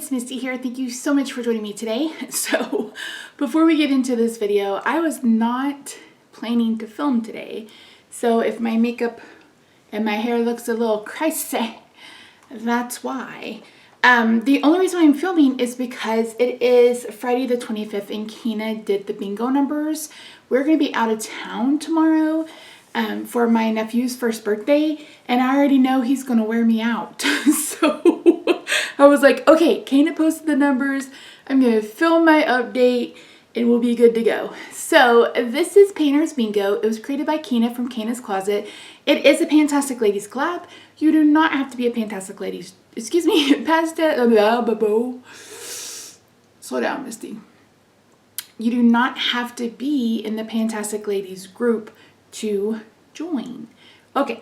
it's Misty here. Thank you so much for joining me today. So before we get into this video, I was not planning to film today. So if my makeup and my hair looks a little crazy, that's why. The only reason I'm filming is because it is Friday the 25th and Kina did the bingo numbers. We're going to be out of town tomorrow for my nephew's first birthday, and I already know he's going to wear me out. So I was like, okay, Kina posted the numbers. I'm going to film my update and we'll be good to go. So this is Painter's Bingo. It was created by Kina from Kina's Closet. It is a Fantastic Ladies collab. You do not have to be a Fantastic Ladies, slow down, Misty. You do not have to be in the Fantastic Ladies group to join. Okay,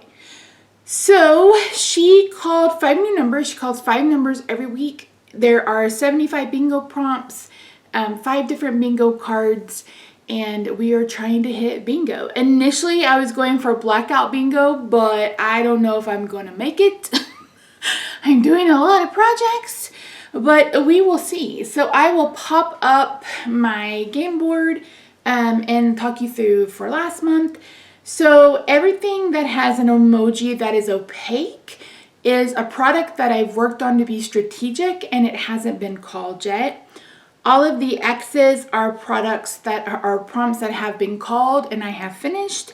so she called 5 new numbers. She calls 5 numbers every week. There are 75 bingo prompts, 5 different bingo cards, and we are trying to hit bingo. Initially, I was going for blackout bingo, but I don't know if I'm going to make it. I'm doing a lot of projects, but we will see. So I will pop up my game board and talk you through for last month. So everything that has an emoji that is opaque is a product that I've worked on to be strategic, and it hasn't been called yet. All of the X's are products that are prompts that have been called and I have finished.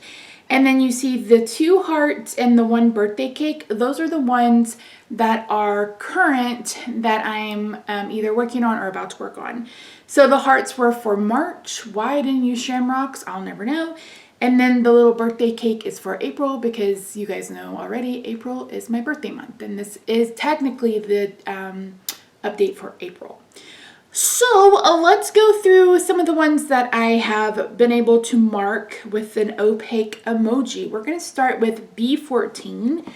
And then you see the 2 hearts and the 1 birthday cake. Those are the ones that are current that I'm either working on or about to work on. So the hearts were for March. Why I didn't use shamrocks, I'll never know. And then the little birthday cake is for April, because you guys know already, April is my birthday month. And this is technically the update for April. So let's go through some of the ones that I have been able to mark with an opaque emoji. We're going to start with B14.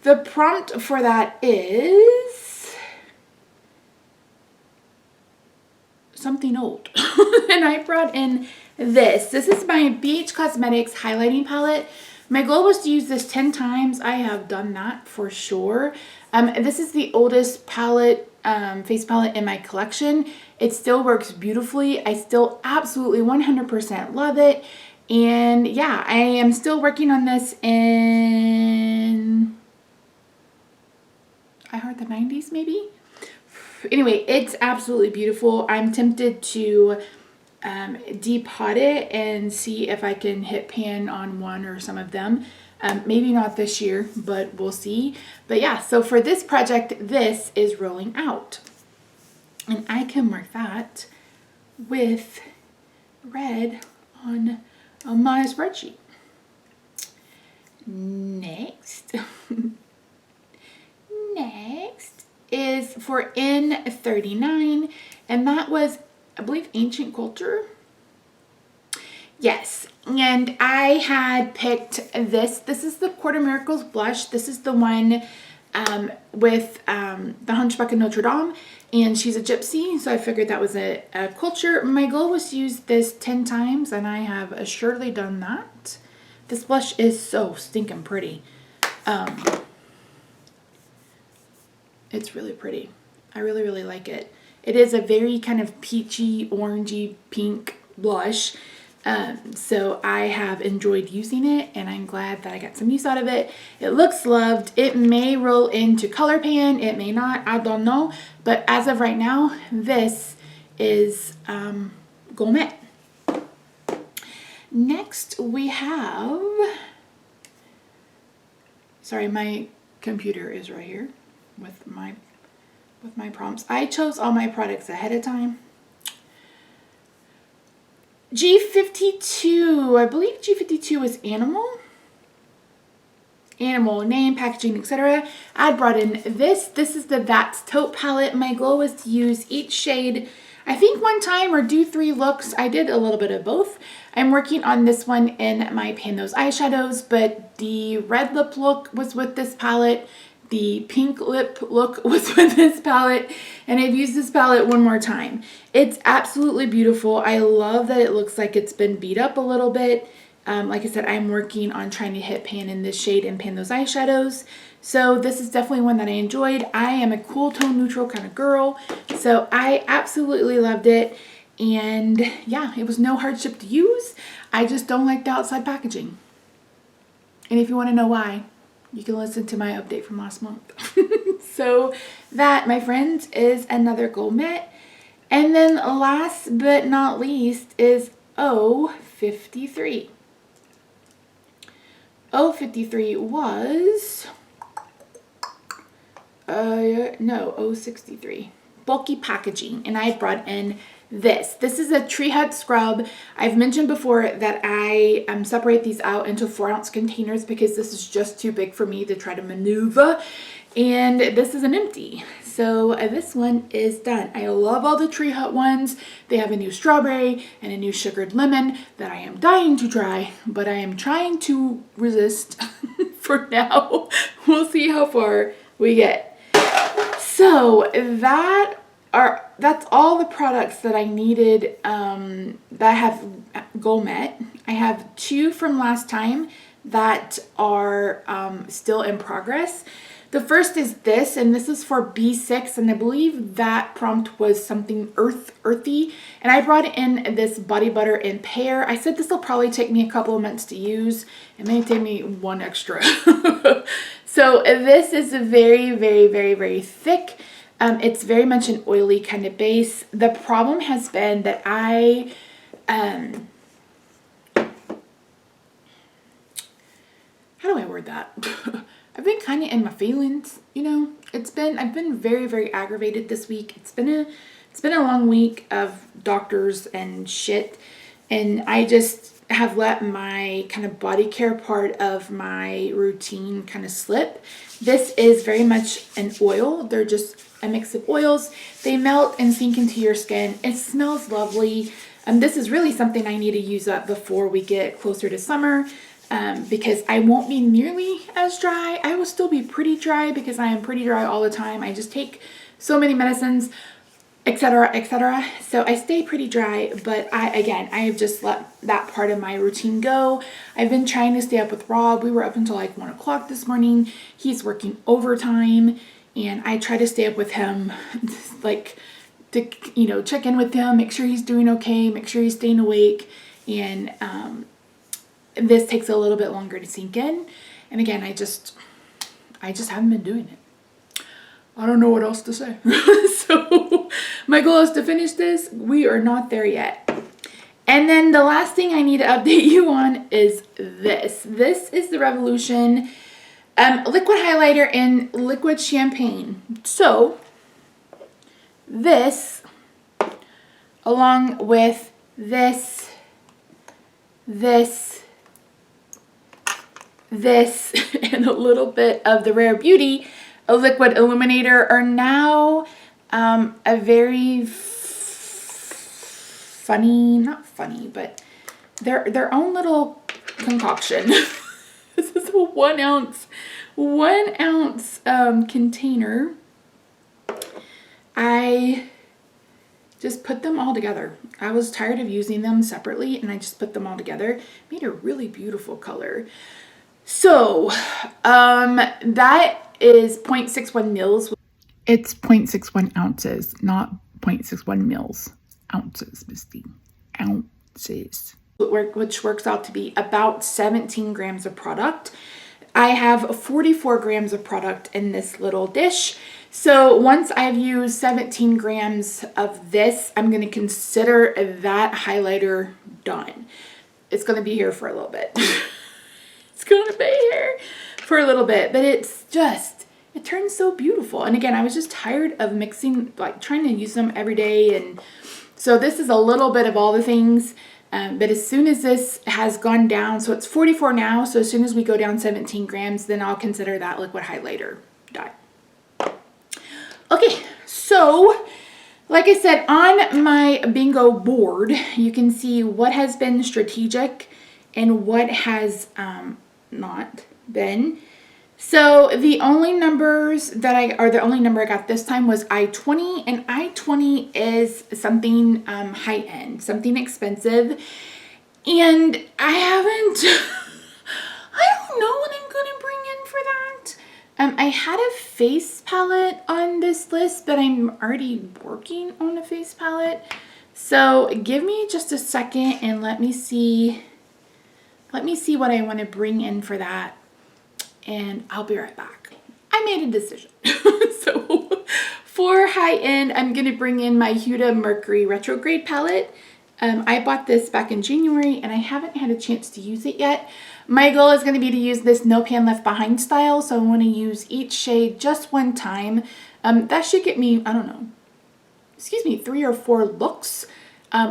The prompt for that is something old. And I brought in this. This is my BH Cosmetics highlighting palette. My goal was to use this 10 times. I have done that for sure. This is the oldest palette, face palette in my collection. It still works beautifully. I still absolutely 100% love it. And yeah, I am still working on this in, I heard the 90s maybe? Anyway, it's absolutely beautiful. I'm tempted to depot it and see if I can hit pan on one or some of them. Maybe not this year, but we'll see. But yeah, so for this project, this is rolling out. And I can mark that with red on my spreadsheet. Next. Next is for N39, and that was, I believe, Ancient Culture. Yes, and I had picked this. This is the Quarter Miracles blush. This is the one with the Hunchback of Notre Dame, and she's a gypsy, so I figured that was a culture. My goal was to use this 10 times, and I have assuredly done that. This blush is so stinking pretty. It's really pretty. I really, really like it. It is a very kind of peachy, orangey, pink blush. So I have enjoyed using it, and I'm glad that I got some use out of it. It looks loved. It may roll into Color Pan. It may not. I don't know. But as of right now, this is Gourmet. Next we have, sorry, my computer is right here with my prompts. I chose all my products ahead of time. G52, I believe G52 is animal, name, packaging, etc. I brought in this. This is the That's Taupe palette. My goal was to use each shade, I think 1 time, or do 3 looks. I did a little bit of both. I'm working on this one in my Pan Those eyeshadows, but the red lip look was with this palette. The pink lip look was with this palette, and I've used this palette 1 more time. It's absolutely beautiful. I love that it looks like it's been beat up a little bit. Like I said, I'm working on trying to hit pan in this shade and pan those eyeshadows. So this is definitely one that I enjoyed. I am a cool tone neutral kind of girl, so I absolutely loved it. And yeah, it was no hardship to use. I just don't like the outside packaging. And if you want to know why, you can listen to my update from last month. So that, my friends, is another Gourmet. And then last but not least is O53. O53 was, no, O63. Bulky packaging. And I brought in this. This is a Tree Hut scrub. I've mentioned before that I separate these out into 4-ounce containers because this is just too big for me to try to maneuver. And this is an empty. So this one is done. I love all the Tree Hut ones. They have a new strawberry and a new sugared lemon that I am dying to try, but I am trying to resist for now. We'll see how far we get. So that's all the products that I needed that have Gourmet. I have 2 from last time that are still in progress. The first is this, and this is for B6, and I believe that prompt was something earthy. And I brought in this body butter in pear. I said this will probably take me a couple of months to use. It may take me 1 extra. So this is a very, very, very, very thick. It's very much an oily kind of base. The problem has been that how do I word that? I've been kind of in my feelings, you know. I've been very, very aggravated this week. It's been a long week of doctors and shit, and I just have let my kind of body care part of my routine kind of slip. This is very much an oil. They're just a mix of oils. They melt and sink into your skin. It smells lovely. This is really something I need to use up before we get closer to summer. Because I won't be nearly as dry. I will still be pretty dry because I am pretty dry all the time. I just take so many medicines, etc., etc. So I stay pretty dry, but I have just let that part of my routine go. I've been trying to stay up with Rob. We were up until like 1 o'clock this morning. He's working overtime, and I try to stay up with him, like to, you know, check in with him, make sure he's doing okay, make sure he's staying awake, and this takes a little bit longer to sink in. And again, I just haven't been doing it. I don't know what else to say. So my goal is to finish this. We are not there yet. And then the last thing I need to update you on is this. This is the Revolution liquid highlighter in liquid champagne. So this, along with this, and a little bit of the Rare Beauty, a liquid illuminator, are now a very funny, not funny, but their own little concoction. This is a 1 ounce container. I just put them all together. I was tired of using them separately, and I just put them all together. Made a really beautiful color. So that is 0.61 mils. It's 0.61 ounces, not 0.61 mils. Ounces, Misty. Ounces. Which works out to be about 17 grams of product. I have 44 grams of product in this little dish. So once I've used 17 grams of this, I'm going to consider that highlighter done. It's going to be here for a little bit. It's going to be here for a little bit, but it's just, it turns so beautiful. And again, I was just tired of mixing, like trying to use them every day. And so this is a little bit of all the things. But as soon as this has gone down, so it's 44 now. So as soon as we go down 17 grams, then I'll consider that liquid highlighter done. Okay, so like I said, on my bingo board, you can see what has been strategic and what has not been. So the only numbers that the only number I got this time was I-20, and I-20 is something high end, something expensive. And I haven't, I don't know what I'm going to bring in for that. I had a face palette on this list, but I'm already working on a face palette. So give me just a second and let me see what I want to bring in for that. And I'll be right back. I made a decision. So for high end, I'm going to bring in my Huda Mercury Retrograde palette. I bought this back in January and I haven't had a chance to use it yet. My goal is going to be to use this No Pan Left Behind style. So I want to use each shade just one time. That should get me, I don't know, 3 or 4 looks.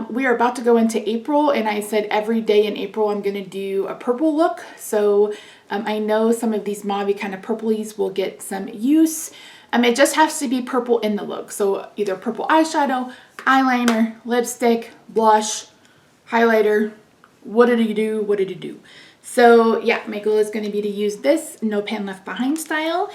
We are about to go into April and I said every day in April I'm going to do a purple look. So I know some of these mauve kind of purplies will get some use. It just has to be purple in the look. So either purple eyeshadow, eyeliner, lipstick, blush, highlighter. What did it do? What did it do? So yeah, my goal is going to be to use this No Pan Left Behind style.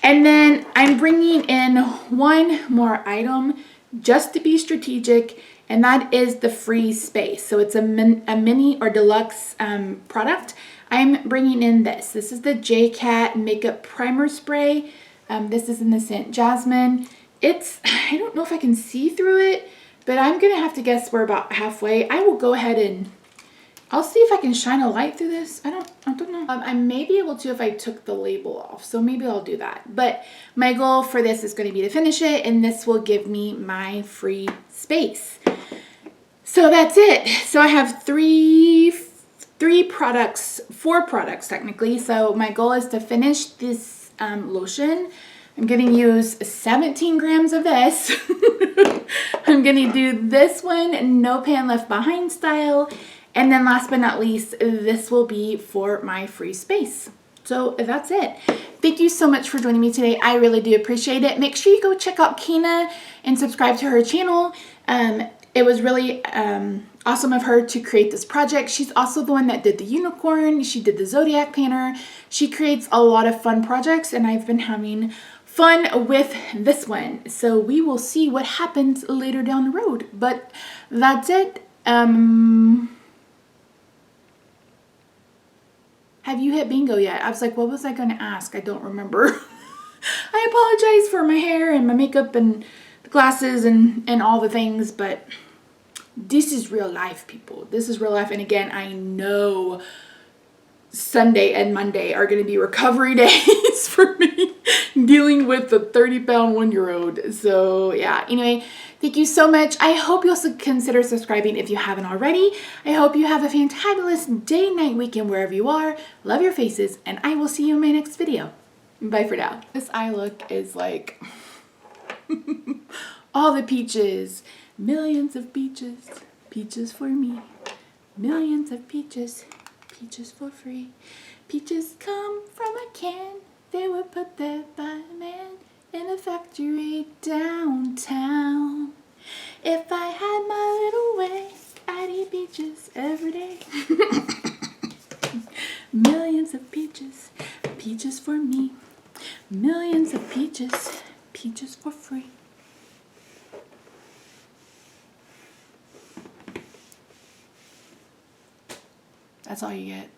And then I'm bringing in one more item just to be strategic, and that is the Free Space. So it's a mini or deluxe product. I'm bringing in this. This is the JCat Makeup Primer Spray. This is in the scent Jasmine. I don't know if I can see through it, but I'm gonna have to guess we're about halfway. I will go ahead and I'll see if I can shine a light through this. I don't know. I may be able to if I took the label off, so maybe I'll do that. But my goal for this is going to be to finish it, and this will give me my free space. So that's it. So I have four products technically. So my goal is to finish this lotion. I'm going to use 17 grams of this. I'm going to do this one, No Pan Left Behind style. And then last but not least, this will be for my free space. So that's it. Thank you so much for joining me today. I really do appreciate it. Make sure you go check out Kina and subscribe to her channel. It was really awesome of her to create this project. She's also the one that did the unicorn. She did the Zodiac Planner. She creates a lot of fun projects, and I've been having fun with this one. So we will see what happens later down the road. But that's it. Have you hit bingo yet? I was like, what was I going to ask? I don't remember. I apologize for my hair and my makeup and the glasses and all the things, but this is real life, people. This is real life. And again, I know Sunday and Monday are going to be recovery days for me dealing with the 30-pound 1-year-old. So yeah, anyway, thank you so much. I hope you'll consider subscribing if you haven't already. I hope you have a fantabulous day, night, weekend, wherever you are. Love your faces, and I will see you in my next video. Bye for now. This eye look is like all the peaches. Millions of peaches. Peaches for me. Millions of peaches. Peaches for free. Peaches come from a can. They were put there by a man in a factory downtown. If I had my little way, I'd eat peaches every day. Millions of peaches. Peaches for me. Millions of peaches. Peaches for free. That's all you get.